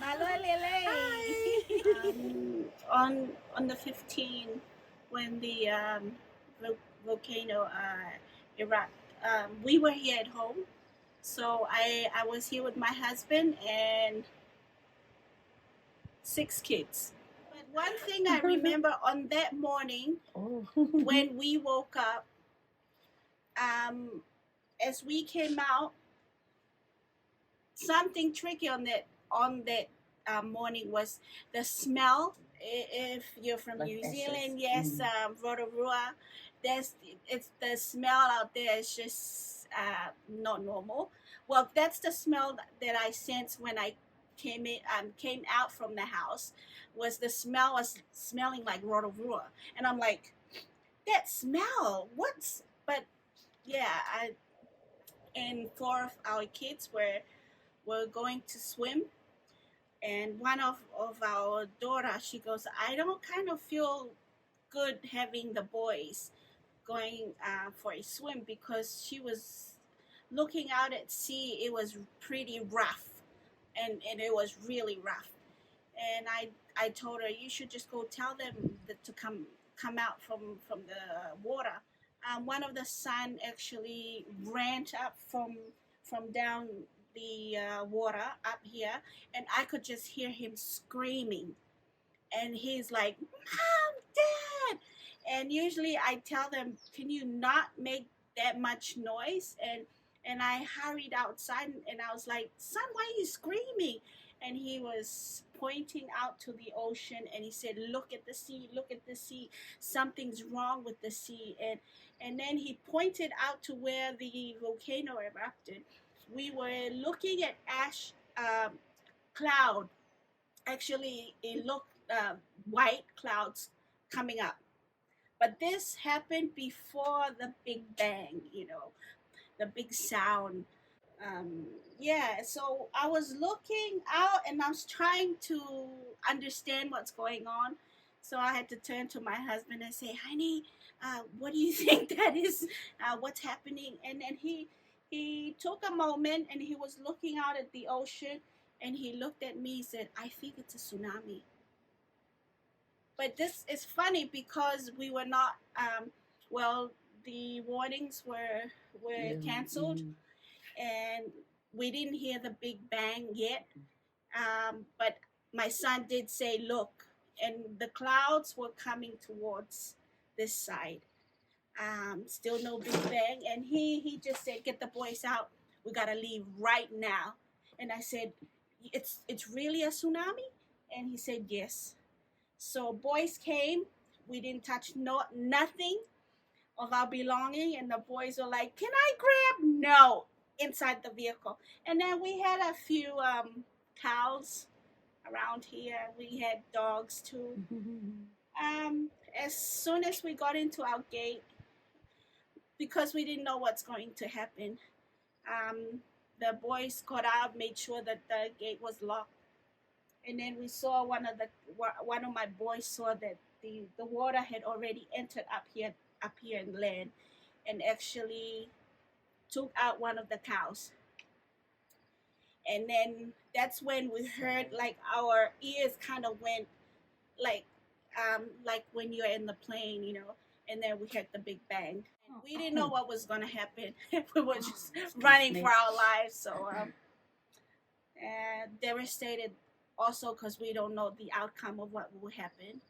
Malo Lele. On the 15th, when the volcano erupt, we were here at home. So I was here with my husband and 6 kids. But one thing I remember on that morning Oh. when we woke up, as we came out, something tricky on that morning was the smell. If you're from Like New ashes. Zealand, yes, Rotorua, there's it's the smell out there is just not normal. Well, that's the smell that I sensed when I came out from the house. Was the smell was smelling like Rotorua, and I'm like, that smell. What's but yeah, I and 4 of our kids were going to swim, and one of our daughter, she goes, I don't kind of feel good having the boys going for a swim, because she was looking out at sea. It was pretty rough, and it was really rough. And I told her, you should just go tell them that to come out from the water. One of the son actually ran up from down the water up here, and I could just hear him screaming. And he's like, "Mom, Dad!" And usually I tell them, "Can you not make that much noise?" And I hurried outside, and I was like, "Son, why are you screaming?" And he was pointing out to the ocean, and he said, "Look at the sea, look at the sea. Something's wrong with the sea." And then he pointed out to where the volcano erupted. We were looking at ash cloud. Actually, it looked white clouds coming up. But this happened before the Big Bang, the big sound. Yeah, so I was looking out and I was trying to understand what's going on. So I had to turn to my husband and say, "Honey, what do you think that is? What's happening?" And then he took a moment and he was looking out at the ocean, and he looked at me and said, "I think it's a tsunami." But this is funny because we were not, well, the warnings were canceled, and we didn't hear the big bang yet. But my son did say, "Look," and the clouds were coming towards this side. Still no big bang, and he just said, "Get the boys out. We gotta leave right now." And I said, "It's really a tsunami?" And he said, "Yes." So boys came. We didn't touch nothing of our belonging, and the boys were like, "Can I grab?" No, inside the vehicle. And then we had a few cows around here. We had dogs too. As soon as we got into our gate, because we didn't know what's going to happen, the boys got out, made sure that the gate was locked, and then we saw one of my boys saw that the water had already entered up here in land, and actually took out one of the cows. And then that's when we heard, like, our ears kind of went, like like when you're in the plane, and then we heard the big bang. We didn't know what was going to happen. We were just running for our lives. So devastated also, because we don't know the outcome of what will happen.